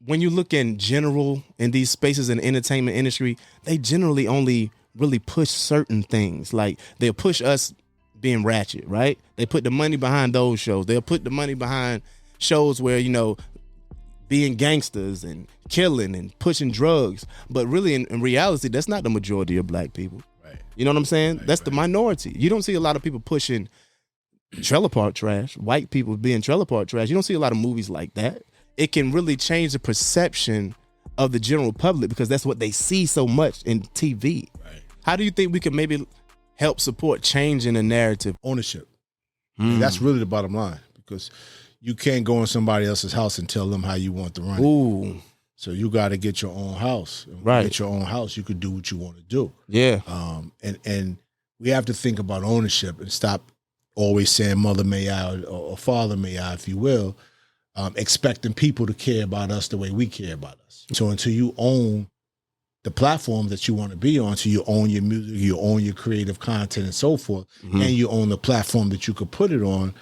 when you look in general in these spaces in the entertainment industry, they generally only really push certain things. Like they'll push us being ratchet, right? They put the money behind those shows. They'll put the money behind shows where, being gangsters and killing and pushing drugs. But really, in reality, that's not the majority of black people. Right. You know what I'm saying? That's the minority. You don't see a lot of people pushing trailer park trash, white people being trailer park trash. You don't see a lot of movies like that. It can really change the perception of the general public because that's what they see so much in TV. Right. How do you think we can maybe help support changing the narrative? Ownership. That's really the bottom line, because you can't go in somebody else's house and tell them how you want to run it. Ooh. So you got to get your own house. And when you get your own house, you could do what you want to do. Yeah. And we have to think about ownership and stop always saying mother may I or father may I, if you will, expecting people to care about us the way we care about us. So until you own the platform that you want to be on, so you own your music, you own your creative content and so forth, and you own the platform that you could put it on,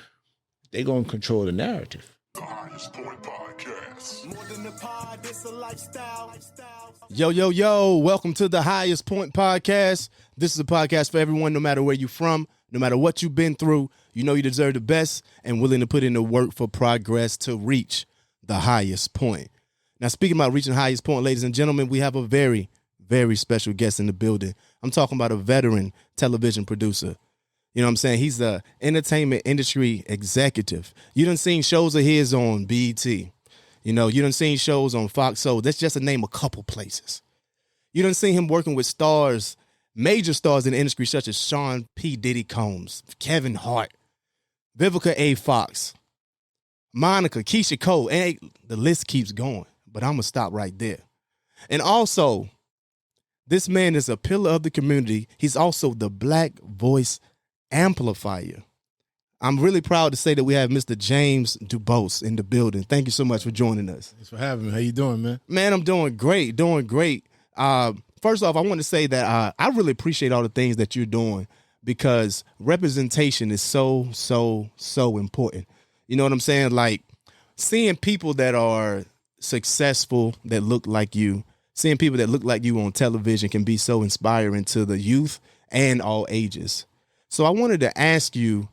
they're going to control the narrative. The Highest Point Podcast. More than a pod, it's a lifestyle. Yo, welcome to the Highest Point Podcast. This is a podcast for everyone, no matter where you're from, no matter what you've been through. You know you deserve the best and willing to put in the work for progress to reach the highest point. Now, speaking about reaching the highest point, ladies and gentlemen, we have a very, very special guest in the building. I'm talking about a veteran television producer. You know what I'm saying? He's the entertainment industry executive. You done seen shows of his on BET. You done seen shows on Fox Soul. That's just to name a couple places. You done seen him working with stars, major stars in the industry, such as Sean P. Diddy Combs, Kevin Hart, Vivica A. Fox, Monica, Keisha Cole, and the list keeps going. But I'm going to stop right there. And also, this man is a pillar of the community. He's also the Black Voice Amplifier. I'm really proud to say that we have Mr. James Dubose in the building. Thank you so much for joining us. Thanks for having me. How you doing, man? Man, I'm doing great. First off, I want to say that I really appreciate all the things that you're doing because representation is so important. You know what I'm saying? Like seeing people that are successful that look like you, seeing people that look like you on television can be so inspiring to the youth and all ages. So I wanted to ask you,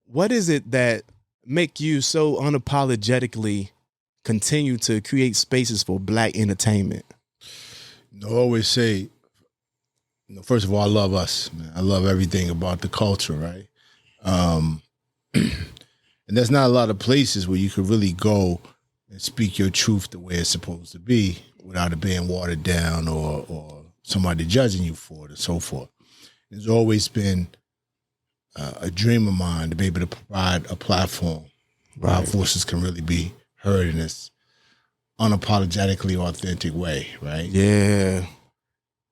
what is it that make you so unapologetically continue to create spaces for Black entertainment? I always say, first of all, I love us, man. I love everything about the culture, right? And there's not a lot of places where you could really go and speak your truth the way it's supposed to be without it being watered down or somebody judging you for it and so forth. There's always been a dream of mine to be able to provide a platform where our voices can really be heard in this unapologetically authentic way, right? Yeah.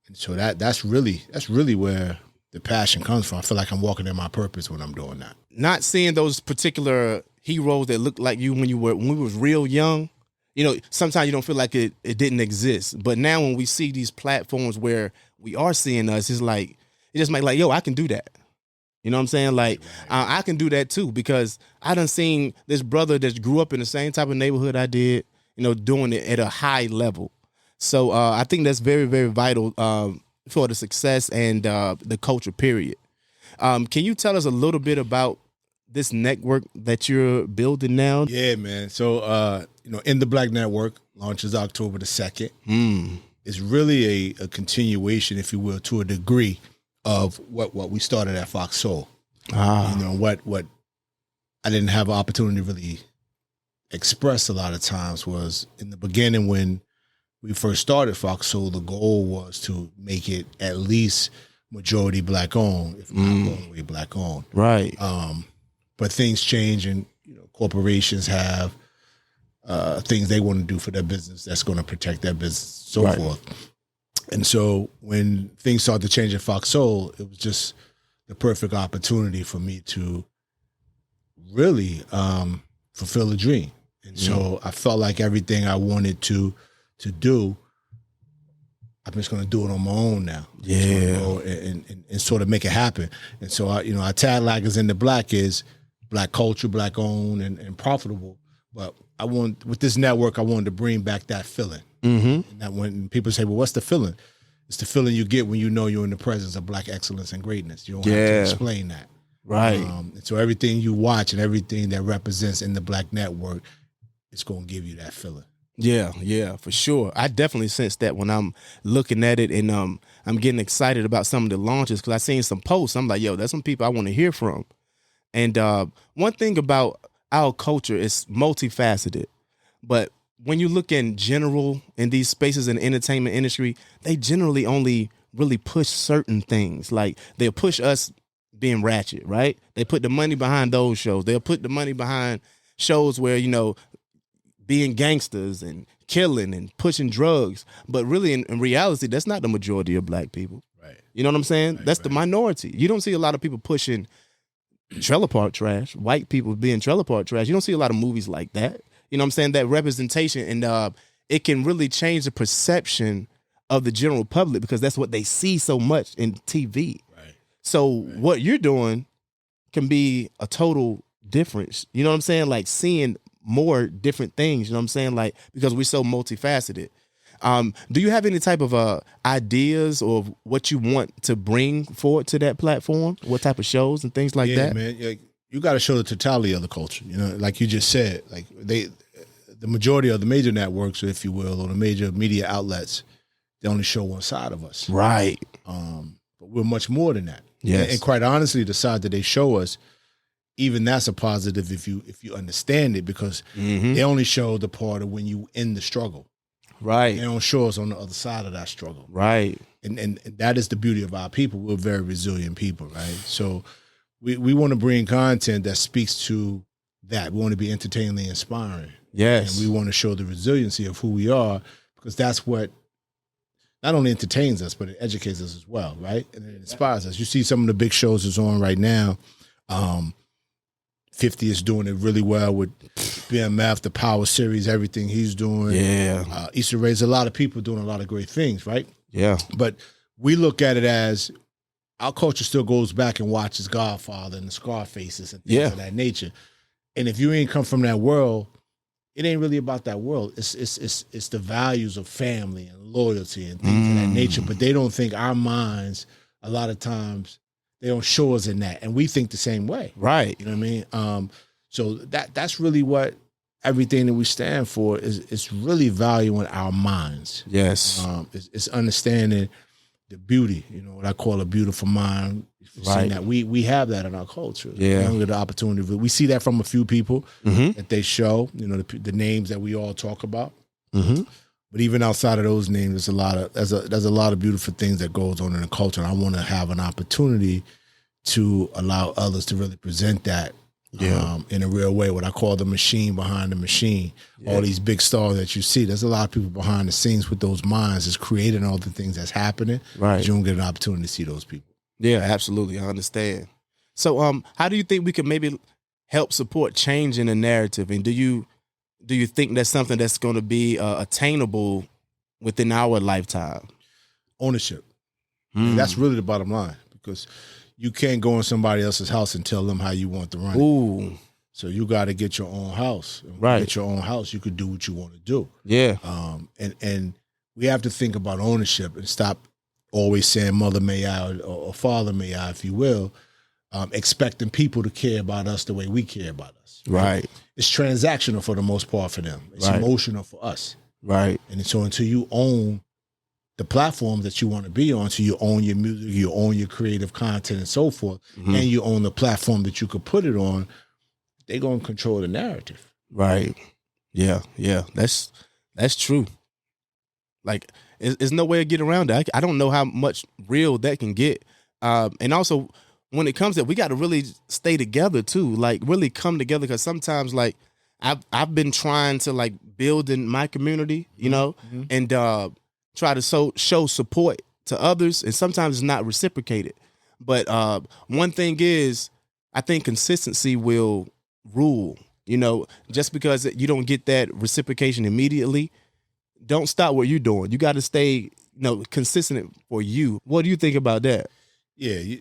And so that's really where the passion comes from. I feel like I'm walking in my purpose when I'm doing that. Not seeing those particular heroes that looked like you when we was real young, sometimes you don't feel like it didn't exist. But now when we see these platforms where we are seeing us, it's like, it just makes like, yo, I can do that. You know what I'm saying? Like, I can do that too, because I done seen this brother that grew up in the same type of neighborhood I did, doing it at a high level. So I think that's very, very vital for the success and the culture, period. Can you tell us a little bit about this network that you're building now? Yeah, man. So, In the Black Network launches October the 2nd. It's really a continuation, if you will, to a degree of what we started at Fox Soul. What I didn't have an opportunity to really express a lot of times was in the beginning when we first started Fox Soul, the goal was to make it at least majority Black owned, if not all the way Black owned. Right. But things change and corporations have things they want to do for their business that's going to protect their business, so forth. And so when things started to change at Fox Soul, it was just the perfect opportunity for me to really fulfill a dream. And so I felt like everything I wanted to do, I'm just going to do it on my own now. Yeah. Go and sort of make it happen. And so, our tagline is in the Black is Black culture, Black owned and profitable, But with this network, I wanted to bring back that feeling. Mm-hmm. And that when people say, well, what's the feeling? It's the feeling you get when you know you're in the presence of Black excellence and greatness. You don't have to explain that. Right. And so everything you watch and everything that represents in the Black network, it's going to give you that feeling. Yeah, for sure. I definitely sense that when I'm looking at it, and I'm getting excited about some of the launches because I seen some posts. I'm like, yo, there's some people I want to hear from. And one thing about our culture is multifaceted, but when you look in general in these spaces in the entertainment industry, they generally only really push certain things. Like they'll push us being ratchet, right? They put the money behind those shows. They'll put the money behind shows where, being gangsters and killing and pushing drugs. But really, in reality, that's not the majority of Black people. Right. You know what I'm saying? Right, That's the minority. You don't see a lot of people pushing trailer park trash, white people being trailer park trash. You don't see a lot of movies like that. You know what I'm saying? That representation, and it can really change the perception of the general public because that's what they see so much in TV. Right. So what you're doing can be a total difference. You know what I'm saying? Like seeing more different things, you know what I'm saying? Like, because we're so multifaceted. Do you have any type of ideas or what you want to bring forward to that platform? What type of shows and things like that? Man, you got to show the totality of the culture. Like you just said, like the majority of the major networks, if you will, or the major media outlets, they only show one side of us. Right. But we're much more than that. Yes. And quite honestly, the side that they show us, even that's a positive if you understand it, because they only show the part of when you in the struggle. Right. They don't show us on the other side of that struggle. Right. And that is the beauty of our people. We're very resilient people, right? So we want to bring content that speaks to that. We want to be entertainingly inspiring. Yes. And we want to show the resiliency of who we are, because that's what not only entertains us, but it educates us as well, right? And it inspires us. You see some of the big shows that's on right now. 50 is doing it really well with BMF, the Power Series, everything he's doing. Yeah. Issa Rae's, a lot of people doing a lot of great things, right? Yeah. But we look at it as our culture still goes back and watches Godfather and the Scarfaces and things of that nature. And if you ain't come from that world, it ain't really about that world. It's the values of family and loyalty and things of that nature. But they don't think our minds, a lot of times, they don't show us in that. And we think the same way. Right. You know what I mean? So that's really what everything that we stand for is. It's really valuing our minds. Yes. It's understanding the beauty, what I call a beautiful mind. Right. That we have that in our culture. Yeah. We have the opportunity. We see that from a few people that they show, the names that we all talk about. Mm-hmm. But even outside of those names, there's a lot of beautiful things that goes on in the culture. And I want to have an opportunity to allow others to really present that in a real way. What I call the machine behind the machine. Yeah. All these big stars that you see, there's a lot of people behind the scenes with those minds that's creating all the things that's happening. Right. But you don't get an opportunity to see those people. Yeah, absolutely. I understand. So how do you think we could maybe help support change in the narrative? And do you think that's something that's going to be attainable within our lifetime? Ownership. And that's really the bottom line, because you can't go in somebody else's house and tell them how you want to run it. So you got to get your own house. And when you get your own house, you could do what you want to do. Yeah. And we have to think about ownership and stop always saying mother may I or father may I, if you will, expecting people to care about us the way we care about us. Right. It's transactional for the most part for them. It's emotional for us. Right. And so until you own the platform that you want to be on, so you own your music, you own your creative content and so forth, and you own the platform that you could put it on, they're going to control the narrative. Right. Yeah. Yeah. That's true. Like, there's no way to get around that. I don't know how much real that can get. And also, when it comes to, we got to really stay together too. Like, really come together, because sometimes, like, I've been trying to, like, build in my community, and try to show support to others, and sometimes it's not reciprocated. But one thing is, I think consistency will rule. Just because you don't get that reciprocation immediately, don't stop what you're doing. You got to stay, consistent for you. What do you think about that? Yeah,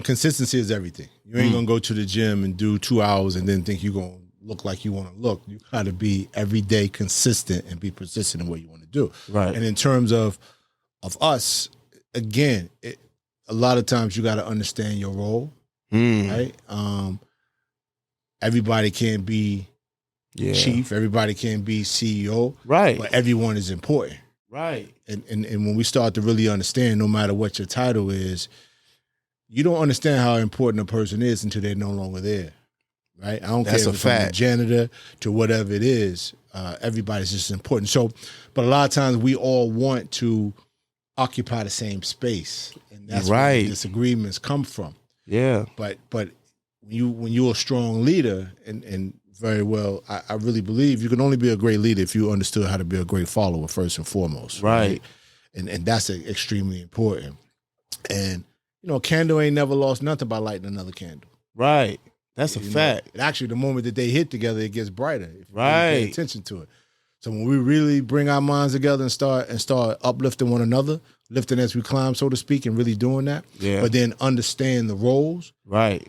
consistency is everything. You ain't gonna go to the gym and do 2 hours and then think you're gonna look like you want to look. You got to be every day consistent and be persistent in what you want to do. Right. And in terms of us, again, a lot of times you got to understand your role, right? Everybody can't be chief. Everybody can't be CEO. Right. But everyone is important. Right. And when we start to really understand, no matter what your title is, you don't understand how important a person is until they're no longer there. Right? I don't care if it's from the janitor to whatever it is. Everybody's just important. So, but a lot of times we all want to occupy the same space, and that's where the disagreements come from. Yeah. But when you're a strong leader, and very well, I really believe you can only be a great leader if you understood how to be a great follower first and foremost. Right. And that's extremely important. And a candle ain't never lost nothing by lighting another candle. Right. That's a fact. And actually, the moment that they hit together, it gets brighter if you really pay attention to it. So when we really bring our minds together and start uplifting one another, lifting as we climb, so to speak, and really doing that. Yeah. But then understand the roles. Right.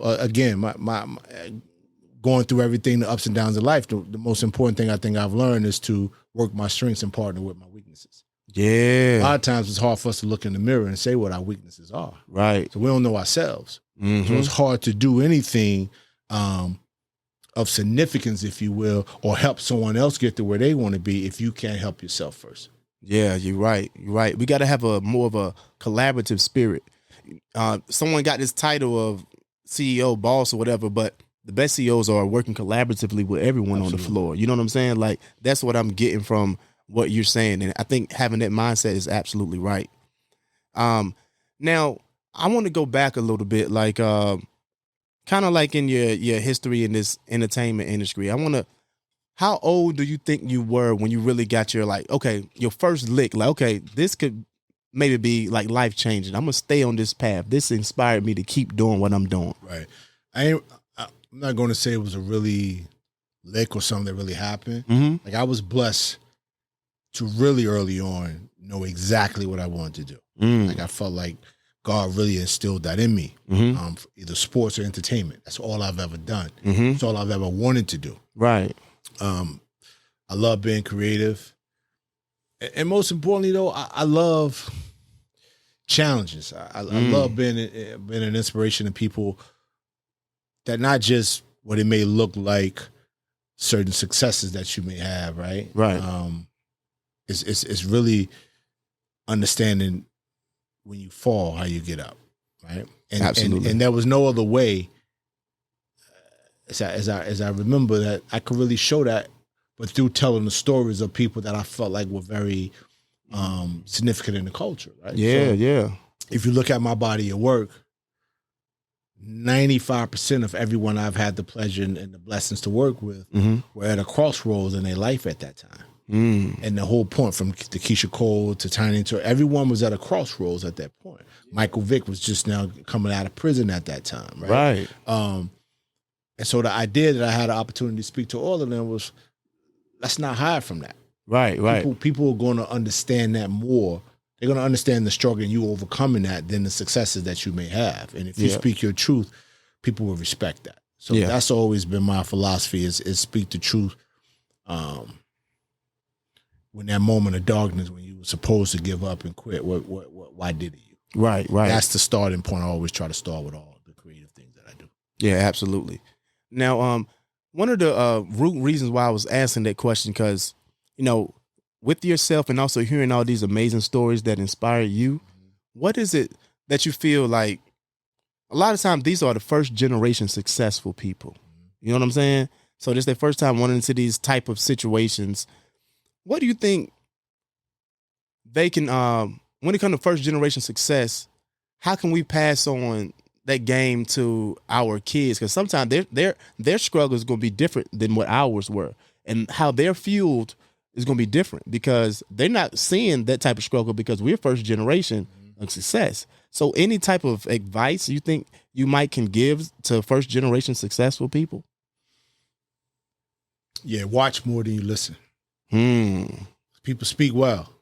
Again, my going through everything, the ups and downs of life. The most important thing I think I've learned is to work my strengths and partner with my weaknesses. Yeah. A lot of times it's hard for us to look in the mirror and say what our weaknesses are. Right. So we don't know ourselves. So it's hard to do anything of significance, if you will, or help someone else get to where they want to be if you can't help yourself first. Yeah, you're right. You're right. We got to have a more of a collaborative spirit. Someone got this title of CEO, boss, or whatever, but the best CEOs are working collaboratively with everyone on the floor. You know what I'm saying? Like, that's what I'm getting from what you're saying. And I think having that mindset is absolutely right. Now, I want to go back a little bit, like kind of like in your history in this entertainment industry. How old do you think you were when you really got your, like, okay, your first lick, like, okay, this could maybe be like life changing. I'm going to stay on this path. This inspired me to keep doing what I'm doing. Right. I'm not going to say it was a really lick or something that really happened. Like, I was blessed to really early on know exactly what I wanted to do. Like, I felt like God really instilled that in me, either sports or entertainment. That's all I've ever done. That's all I've ever wanted to do. Right. I love being creative. And most importantly, though, I love challenges. I love being an inspiration to people that not just what it may look like, certain successes that you may have, right? Right. It's really understanding when you fall, how you get up, right? And, Absolutely. And there was no other way, as I remember, that I could really show that, but through telling the stories of people that I felt like were very significant in the culture, right? Yeah, so if you look at my body of work, 95% of everyone I've had the pleasure and the blessings to work with were at a crossroads in their life at that time. And the whole point, from the Keisha Cole to Tiny, to everyone was at a crossroads at that point. Michael Vick was just now coming out of prison at that time, right? And so the idea that I had an opportunity to speak to all of them was, let's not hide from that. Right. People are going to understand that more. They're going to understand the struggle and you overcoming that than the successes that you may have. And if you speak your truth, people will respect that. So that's always been my philosophy: is speak the truth. When that moment of darkness, when you were supposed to give up and quit, why did you? Right. That's the starting point. I always try to start with all the creative things that I do. Yeah, absolutely. Now, one of the root reasons why I was asking that question, because, with yourself and also hearing all these amazing stories that inspire you, what is it that you feel like a lot of times these are the first generation successful people? You know what I'm saying? So this is their first time running into these type of situations. What do you think they can, when it comes to first generation success, how can we pass on that game to our kids? Because sometimes their struggle is going to be different than what ours were, and how they're fueled is going to be different because they're not seeing that type of struggle because we're first generation of success. So any type of advice you think you might can give to first generation successful people? Yeah, watch more than you listen. People speak well,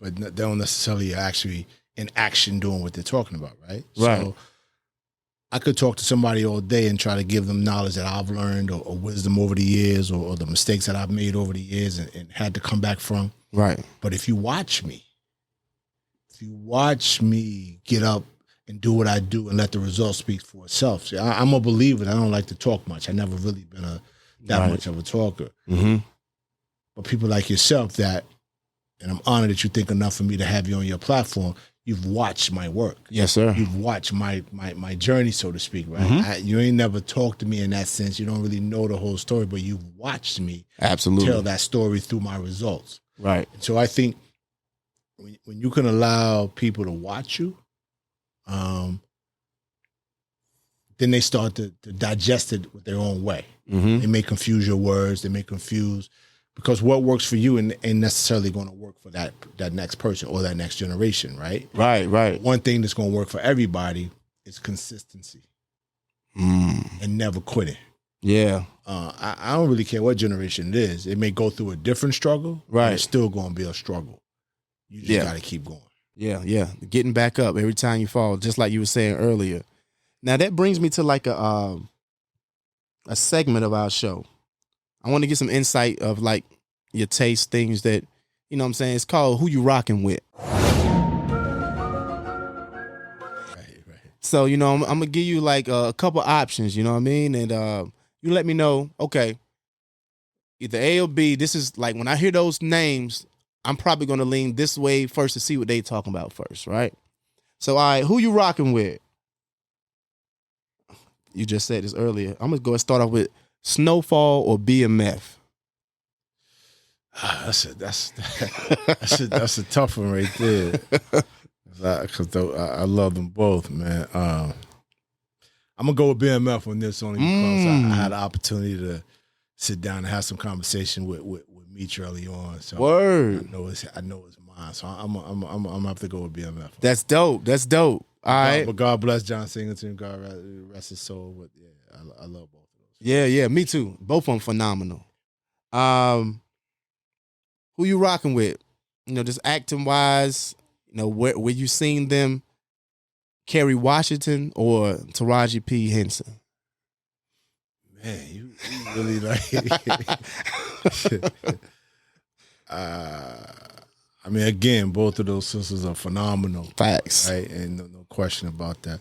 but they don't necessarily actually in action doing what they're talking about, right? Right. So I could talk to somebody all day and try to give them knowledge that I've learned or wisdom over the years or the mistakes that I've made over the years and had to come back from. Right. But if you watch me get up and do what I do and let the results speak for itself. See, I'm a believer. I don't like to talk much. I never really been that much of a talker. Mm-hmm. But people like yourself and I'm honored that you think enough of me to have you on your platform. You've watched my work. Yes, sir. You've watched my journey, so to speak, right? Mm-hmm. You ain't never talked to me in that sense. You don't really know the whole story, but you've watched me Absolutely tell that story through my results. Right. And so I think when you can allow people to watch you, then they start to digest it with their own way. Mm-hmm. They may confuse your words. They may confuse because what works for you ain't necessarily going to work for that next person or that next generation, right? Right. One thing that's going to work for everybody is consistency and never quitting. Yeah. I don't really care what generation it is. It may go through a different struggle, right? It's still going to be a struggle. You just got to keep going. Yeah. Getting back up every time you fall, just like you were saying earlier. Now that brings me to like a segment of our show. I want to get some insight of like your taste, things that, you know what I'm saying? It's called Who You Rocking With. Right. So, you know, I'm going to give you like a couple options, you know what I mean? And you let me know, okay, either A or B. This is like when I hear those names, I'm probably going to lean this way first to see what they talking about first, right? So, all right, who you rocking with? You just said this earlier. I'm going to go and start off with Snowfall or BMF. That's a tough one right there. Because I love them both, man. I'm gonna go with BMF on this only because I had the opportunity to sit down and have some conversation with Meech early on. So Word. I know it's mine. So I'm gonna have to go with BMF. That's dope. All right. But God bless John Singleton. God rest his soul. But yeah, I love both of those. Yeah, me too. Both of them phenomenal. Who you rocking with? You know, just acting wise, you know, where you seen them? Kerry Washington or Taraji P. Henson? Man, you really like I mean, again, both of those sisters are phenomenal. Facts. Right? And no question about that.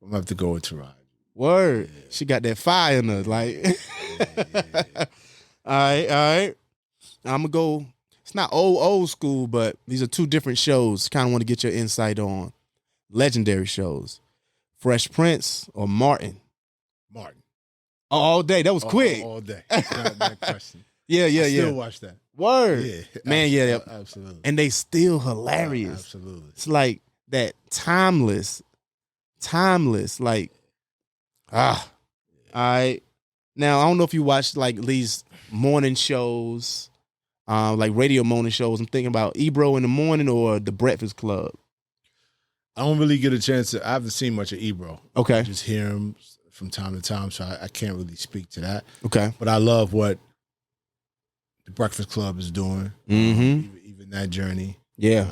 I'm gonna have to go with Taraji. Word. Yeah. She got that fire in her. Like yeah. All right. I'm gonna go. It's not old school, but these are two different shows. Kind of want to get your insight on legendary shows. Fresh Prince or Martin? Martin. Oh, all day. That was quick. All day. That question. Yeah. I still watch that. Word. Yeah. Man, yeah. Absolutely. And they still hilarious. Absolutely. It's like that timeless. Like, all right. Now, I don't know if you watch like these morning shows, like radio morning shows. I'm thinking about Ebro in the morning or The Breakfast Club. I don't really get a chance to. I haven't seen much of Ebro. Okay. I just hear him from time to time, so I can't really speak to that. Okay. But I love what The Breakfast Club is doing. Mm-hmm. Even that journey. Yeah.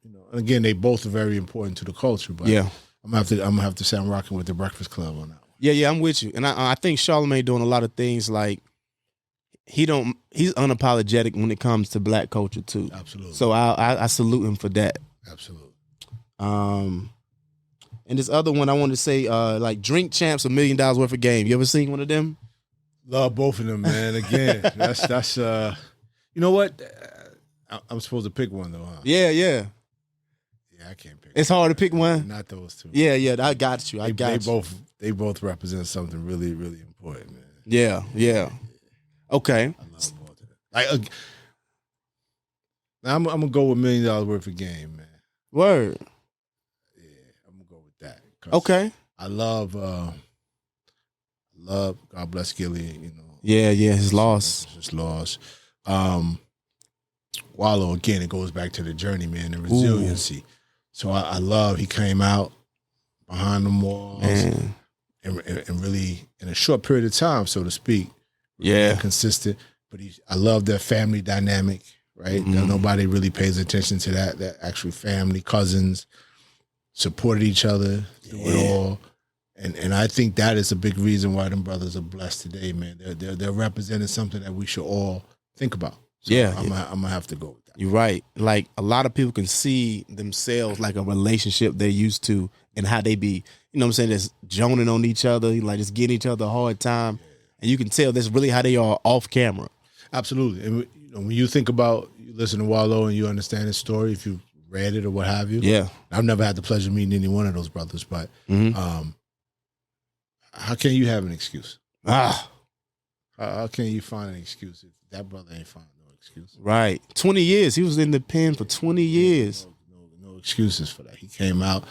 You know, and again, they both are very important to the culture. But yeah, I'm gonna have to say I'm rocking with The Breakfast Club on that one. Yeah, I'm with you, and I think Charlamagne doing a lot of things like he's unapologetic when it comes to black culture too. Absolutely. So I salute him for that. Absolutely. And this other one I want to say, like Drink Champs, $1 million worth of game. You ever seen one of them? Love both of them, man. Again, that's you know what? I'm supposed to pick one though, huh? Yeah. Yeah, I can't pick. It's hard to pick one. Not those two. Yeah. I got you. They both represent something really, really important, man. Yeah. Okay. I love both of them. Now I'm gonna go with $1 million worth of game, man. Word. Yeah, I'm gonna go with that. Okay. I love God bless Gilly, you know. Yeah, his loss. His loss. Wallow, again, it goes back to the journey, man, the resiliency. Ooh. So I love he came out behind the walls and really in a short period of time, so to speak. Yeah. Consistent. But I love their family dynamic, right? Mm-hmm. Nobody really pays attention to that actual family, cousins, supported each other through it all. And I think that is a big reason why them brothers are blessed today, man. They're representing something that we should all think about. So Yeah, I'm gonna have to go with that. You're right. Like a lot of people can see themselves like a relationship they're used to and how they be, you know what I'm saying, just joning on each other, like just giving each other a hard time. And you can tell that's really how they are off camera. Absolutely. And when you think about, you listen to Wallow and you understand his story, if you read it or what have you. Yeah. I've never had the pleasure of meeting any one of those brothers, but how can you have an excuse? How can you find an excuse if that brother ain't find no excuse? Right. 20 years. He was in the pen for 20 years. No excuses for that. He came out,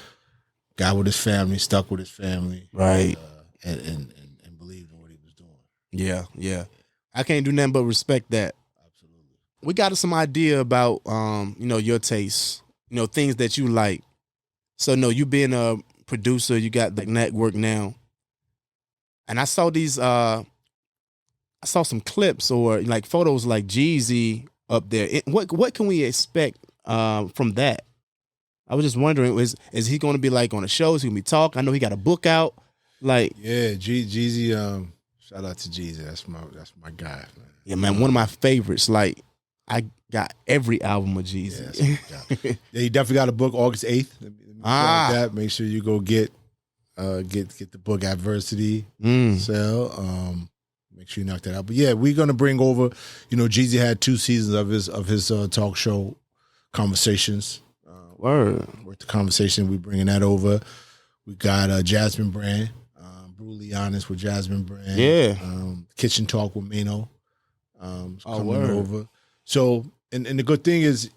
got with his family, stuck with his family. Right. And believed in what he was doing. Yeah, yeah. I can't do nothing but respect that. Absolutely. We got some idea about your tastes, things that you like. So no, you being a producer, you got the network now. And I saw these I saw some clips or like photos like Jeezy up there. What can we expect from that? I was just wondering, is he going to be like on a show? Is he going to be talking? I know he got a book out. Like, yeah, Jeezy. Shout out to Jeezy. That's my guy, man. Yeah, man, one of my favorites. Like, I got every album of Jeezy. Yeah, he definitely got a book August 8th. That. Make sure you go get the book Adversity sale. Make sure you knock that out. But yeah, we're gonna bring over. Jeezy had 2 seasons of his talk show Conversations. Word. With the conversation, we bringing that over. We got Jasmine Brand, Brutally Honest with Jasmine Brand. Yeah. Kitchen Talk with Mano. Coming word. over. So, and the good thing is,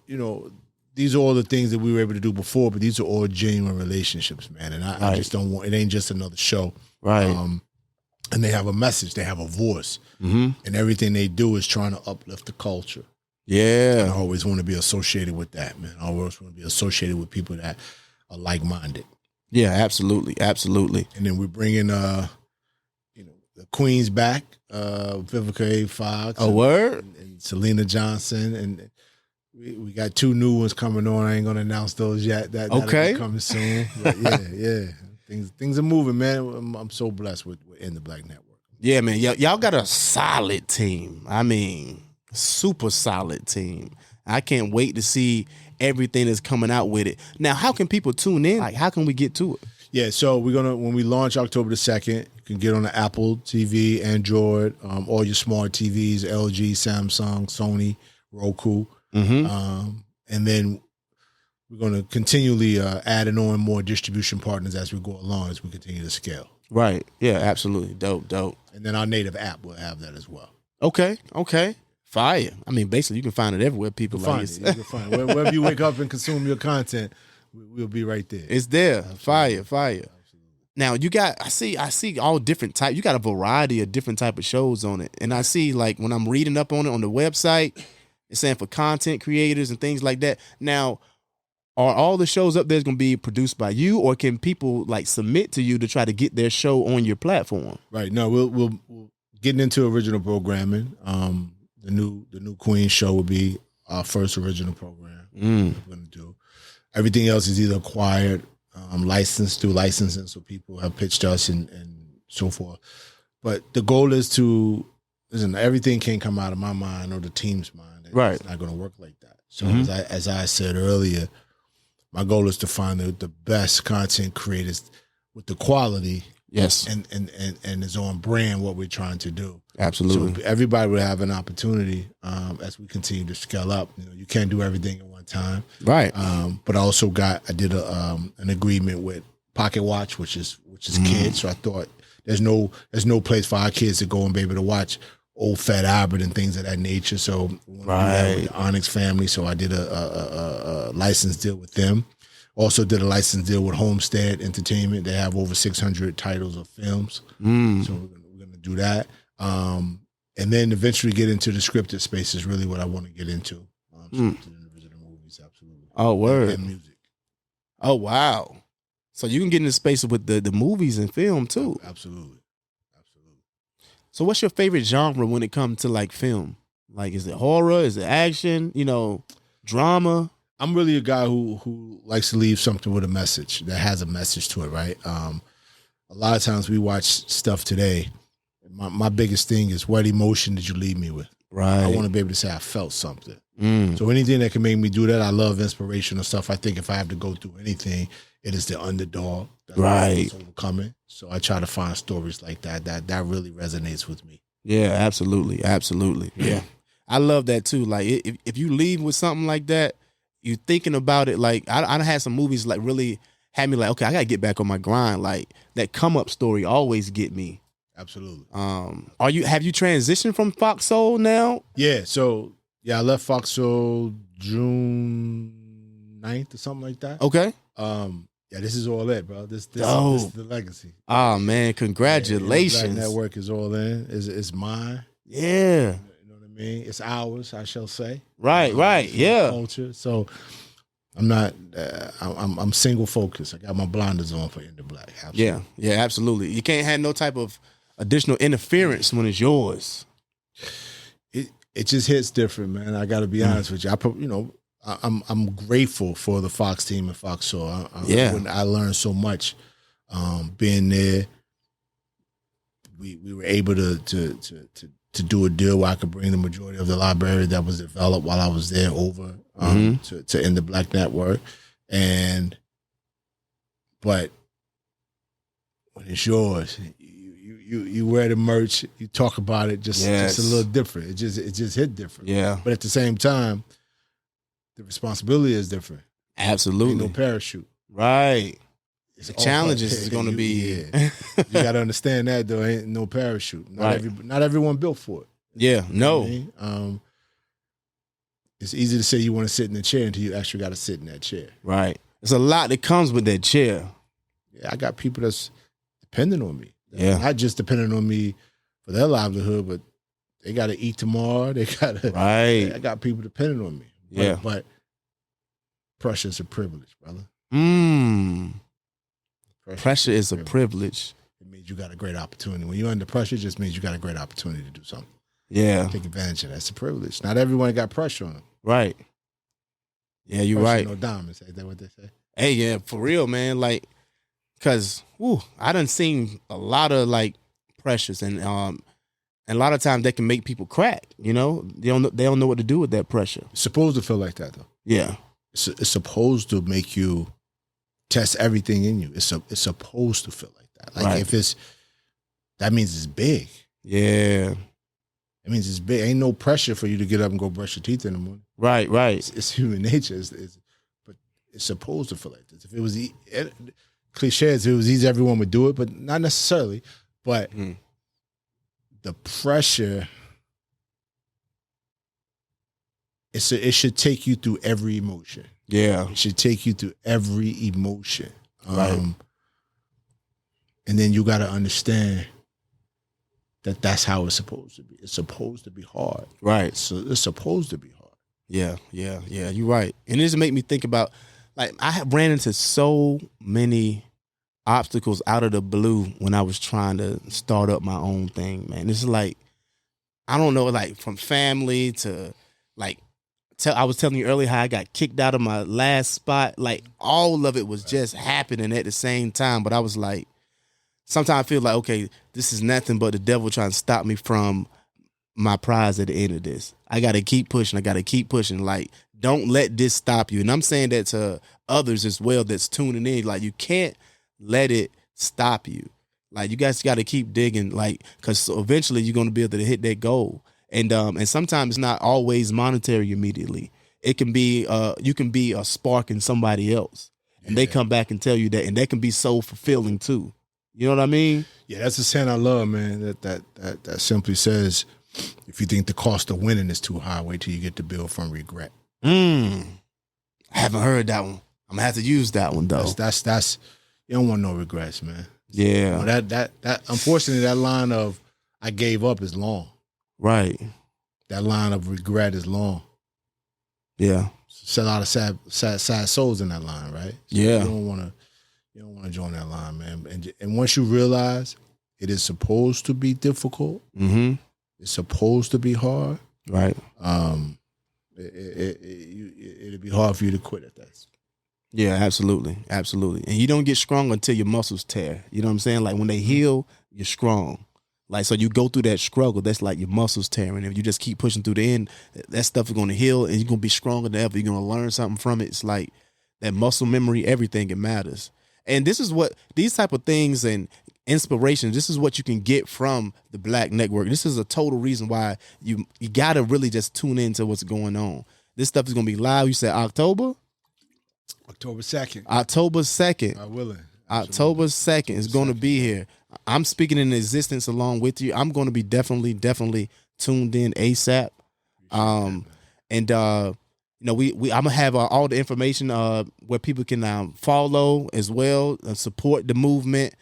these are all the things that we were able to do before, but these are all genuine relationships, man. And I just don't want, it ain't just another show. Right. And they have a message, they have a voice. Mm-hmm. And everything they do is trying to uplift the culture. Yeah. And I always want to be associated with that, man. I always want to be associated with people that are like-minded. Yeah, absolutely. Absolutely. And then we're bringing, the Queens back, Vivica A. Fox. A word? And Selena Johnson. And we got 2 new ones coming on. I ain't going to announce those yet. That'll be coming soon. But yeah. Things are moving, man. I'm so blessed with In the Black Network. Yeah, man. Y'all got a solid team. I mean, super solid team. I can't wait to see everything that's coming out with it. Now, how can people tune in? Like, how can we get to it? Yeah, so when we launch October the 2nd, you can get on the Apple TV, Android, all your smart TVs, LG, Samsung, Sony, Roku. Mm-hmm. And then we're going to continually adding on more distribution partners as we go along, as we continue to scale. Right. Yeah, absolutely. Dope. And then our native app will have that as well. Okay. Fire. I mean, basically, you can find it everywhere. People like it. You can find it. Wherever you wake up and consume your content, we'll be right there. It's there. Absolutely. Fire. Absolutely. Now you got, I see all different types. You got a variety of different type of shows on it, and I see like when I'm reading up on it on the website, it's saying for content creators and things like that. Now, are all the shows up there going to be produced by you, or can people like submit to you to try to get their show on your platform? Right. No, we'll getting into original programming. The new Queen show will be our first original program. We're going to do. Everything else is either acquired, licensed through licensing, so people have pitched us and so forth. But the goal is to, listen, everything can't come out of my mind or the team's mind. Right. It's not going to work like that. So as I said earlier, my goal is to find the best content creators with the quality. Yes. And is on brand what we're trying to do. Absolutely. So everybody will have an opportunity as we continue to scale up. You can't do everything at one time. Right. But I did an agreement with Pocket Watch, which is kids. So I thought there's no place for our kids to go and be able to watch old Fat Albert and things of that nature. So we want to do that with the Onyx family. So I did a license deal with them. Also did a license deal with Homestead Entertainment. They have over 600 titles of films. So we're gonna do that. And then eventually get into the scripted space is really what I want to get into. Scripted and original movies, absolutely. Oh, word. And music. Oh, wow. So you can get into space with the movies and film too. Absolutely. So what's your favorite genre when it comes to like film? Like, is it horror? Is it action? Drama? I'm really a guy who likes to leave something with a message that has a message to it, right? a lot of times we watch stuff today. My biggest thing is, what emotion did you leave me with? Right. I want to be able to say I felt something. Mm. So anything that can make me do that, I love inspirational stuff. I think if I have to go through anything, it is the underdog. That's Right. overcoming. So I try to find stories like that. That really resonates with me. Yeah, absolutely. Absolutely. Yeah. I love that too. Like if you leave with something like that, you thinking about it. Like I had some movies like really had me like, okay, I gotta get back on my grind. Like that come up story always get me. Absolutely. Have you transitioned from Fox Soul now? Yeah. So I left Fox Soul June 9th or something like that. Okay. Yeah, this is all it, bro. This is the legacy. Oh man, congratulations. Black Network is all in. It's mine. Yeah. You know what I mean? It's ours, I shall say. Right. Yeah. Culture. So I'm not. I'm single focused. I got my blinders on for Into Black. Absolutely. Yeah. Absolutely. You can't have no type of additional interference when it's yours. It just hits different, man. I got to be honest with you. I'm grateful for the Fox team and Fox Soul. I learned so much being there. We were able to do a deal where I could bring the majority of the library that was developed while I was there over to End the Black Network, but when it's yours, you wear the merch, you talk about it just a little different. It just hit different. Yeah. But at the same time, the responsibility is different. Absolutely. Ain't no parachute. Right. It's the challenges is going to be. You got to understand that though. Ain't no parachute. Not everyone built for it. You Yeah. know No. what I mean? It's easy to say you want to sit in the chair until you actually got to sit in that chair. Right. There's a lot that comes with that chair. Yeah, I got people that's depending on me. Yeah. Not just depending on me for their livelihood, but they got to eat tomorrow. They got to. Right. I got people depending on me. Yeah. But pressure is a privilege, brother. Pressure is a privilege. It means you got a great opportunity. When you're under pressure, it just means you got a great opportunity to do something. Yeah. Take advantage of that. It's a privilege. Not everyone got pressure on them. Right. Yeah, you're Pressure, right. no diamonds. Ain't that what they say? Hey, yeah, for real, man. Like, cause I done seen a lot of like pressures, and a lot of times they can make people crack. You know, they don't know what to do with that pressure. It's supposed to feel like that though. Yeah. It's supposed to make you test everything in you. It's supposed to feel like that. Like Right. if it's, that means it's big. Yeah. It means it's big. Ain't no pressure for you to get up and go brush your teeth in the morning. Right. It's human nature. But it's supposed to feel like this. If it was cliche, if it was easy, everyone would do it, but not necessarily. But the pressure, it should take you through every emotion. Yeah. It should take you through every emotion. Right. And then you got to understand that that's how it's supposed to be. It's supposed to be hard. Right. So it's supposed to be hard. Yeah. You're right. And this make me think about, like, I have ran into so many obstacles out of the blue when I was trying to start up my own thing, man. This is like, I don't know, like from family to like, I was telling you earlier how I got kicked out of my last spot. Like all of it was just happening at the same time. But I was like, sometimes I feel like, okay, this is nothing but the devil trying to stop me from my prize at the end of this. I got to keep pushing. Like, don't let this stop you. And I'm saying that to others as well that's tuning in. Like, you can't let it stop you. Like, you guys got to keep digging, like, because eventually you're going to be able to hit that goal. And sometimes it's not always monetary immediately. It can be, you can be a spark in somebody else. And they come back and tell you that. And that can be so fulfilling too. You know what I mean? Yeah, that's a saying I love, man. That simply says, if you think the cost of winning is too high, wait till you get the bill from regret. I haven't heard that one. I'm gonna have to use that one though. That's you don't want no regrets, man. Yeah. You know, that unfortunately that line of I gave up is long. Right. That line of regret is long. Yeah. It's a lot of sad souls in that line, right? So yeah. You don't want to join that line, man. And once you realize it is supposed to be difficult, it's supposed to be hard, right? It'd be hard for you to quit at that. Yeah, absolutely. Absolutely. And you don't get strong until your muscles tear. You know what I'm saying? Like when they heal, you're strong. Like, so you go through that struggle, that's like your muscles tearing. If you just keep pushing through the end, that stuff is going to heal and you're going to be stronger than ever. You're going to learn something from it. It's like that muscle memory, everything, it matters. And this is what, these type of things and inspiration, this is what you can get from the Black Network. This is a total reason why you got to really just tune into what's going on. This stuff is going to be live. You said October 2nd. October 2nd. God willing. October 2nd is going to be here. I'm speaking in existence along with you. I'm going to be definitely tuned in ASAP. And I'm gonna have all the information where people can follow as well, support the movement,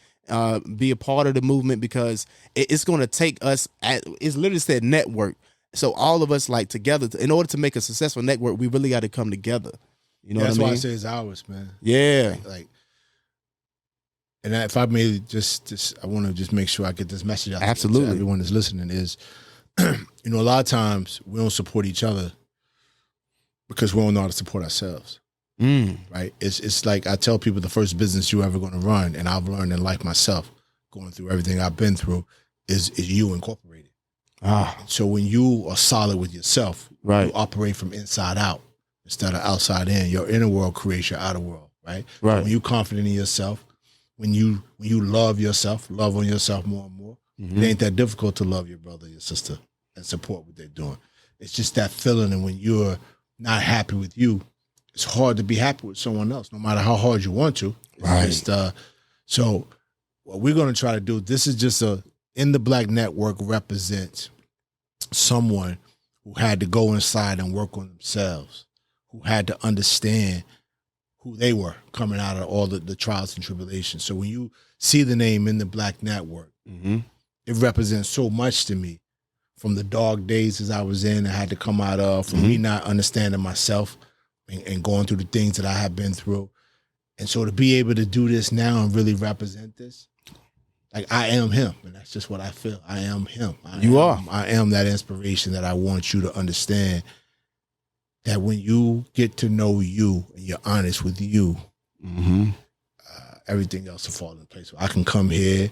be a part of the movement, because it's going to take us it's literally said network. So all of us like together, in order to make a successful network, we really got to come together. You know what I mean? That's why I say it's ours, man. Yeah. And if I may just I want to just make sure I get this message out Absolutely. to everyone that's listening is, a lot of times we don't support each other because we don't know how to support ourselves. Right? It's like I tell people the first business you're ever going to run, and I've learned in life myself, going through everything I've been through, is you incorporated. So when you are solid with yourself, right, you operate from inside out instead of outside in. Your inner world creates your outer world, right? Right. When you're confident in yourself, when you love yourself, love on yourself more and more, it ain't that difficult to love your brother, your sister, and support what they're doing. It's just that feeling, and when you're not happy with you, it's hard to be happy with someone else, no matter how hard you want to. It's just, so what we're going to try to do, this is just in the Black Network represents someone who had to go inside and work on themselves, who had to understand who they were coming out of all the trials and tribulations. So when you see the name in the Black Network, it represents so much to me, from the dark days as I was in, I had to come out of, from me not understanding myself and going through the things that I have been through. And so to be able to do this now and really represent this, like I am him, and that's just what I feel. I am him. I am that inspiration that I want you to understand, that when you get to know you and you're honest with you, everything else will fall in place. So I can come here,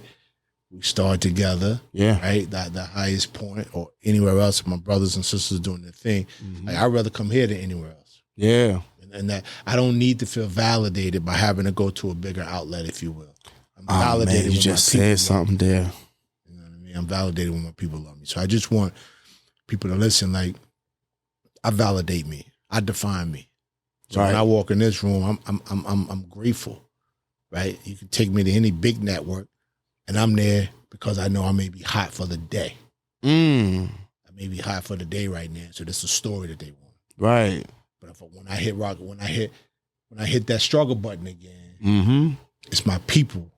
we start together, right? The highest point, or anywhere else, my brothers and sisters doing their thing. Like, I'd rather come here than anywhere else. Yeah. And that I don't need to feel validated by having to go to a bigger outlet, if you will. I'm validated. Man, you just said something there. You know what I mean? I'm validated when my people love me. So I just want people to listen. Like, I validate me. I define me. So when I walk in this room, I'm grateful. Right? You can take me to any big network, and I'm there because I know I may be hot for the day. I may be hot for the day right now. So this is a story that they want. Right. But when I hit that struggle button again, it's my people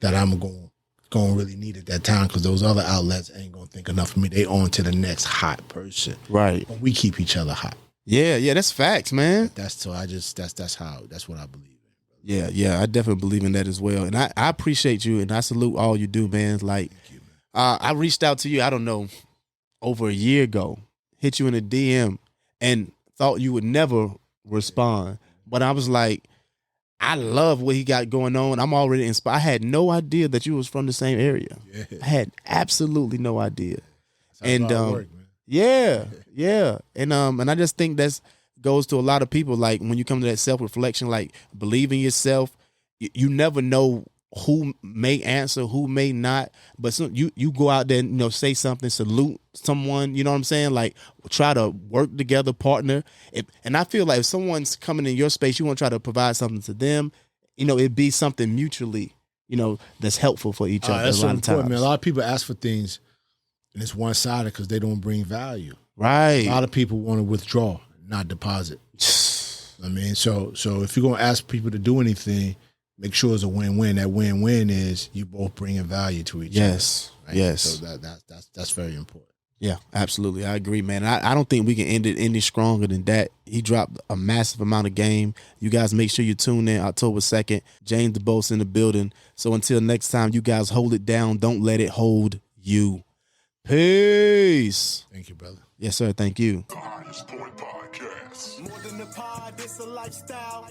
that I'm going to really need at that time, because those other outlets ain't going to think enough of me. They on to the next hot person. Right. But we keep each other hot. Yeah, that's facts, man. That's what I believe in. Yeah, I definitely believe in that as well. And I appreciate you, and I salute all you do, man. Like, thank you, man. I reached out to you, I don't know, over a year ago, hit you in a DM, and thought you would never respond. But I was like, I love what he got going on. I'm already inspired. I had no idea that you was from the same area. Yeah. I had absolutely no idea. And work, man. Yeah. And I just think that's goes to a lot of people. Like, when you come to that self-reflection, like, believe in yourself. You never know who may answer, who may not, but you go out there and, say something, salute someone, you know what I'm saying? Like, try to work together, partner. And I feel like if someone's coming in your space, you want to try to provide something to them, it'd be something mutually, that's helpful for each other. That's so important, man. A lot of people ask for things and it's one-sided because they don't bring value. Right. A lot of people want to withdraw, not deposit. I mean, so if you're going to ask people to do anything, make sure it's a win-win. That win-win is you both bringing value to each other. Right? Yes. So that's very important. Yeah, absolutely. I agree, man. I don't think we can end it any stronger than that. He dropped a massive amount of game. You guys make sure you tune in October 2nd. James Dubose in the building. So until next time, you guys hold it down. Don't let it hold you. Peace. Thank you, brother. Yes, sir. Thank you. The Highest Point Podcast. Podcast. More than a pod, it's a lifestyle.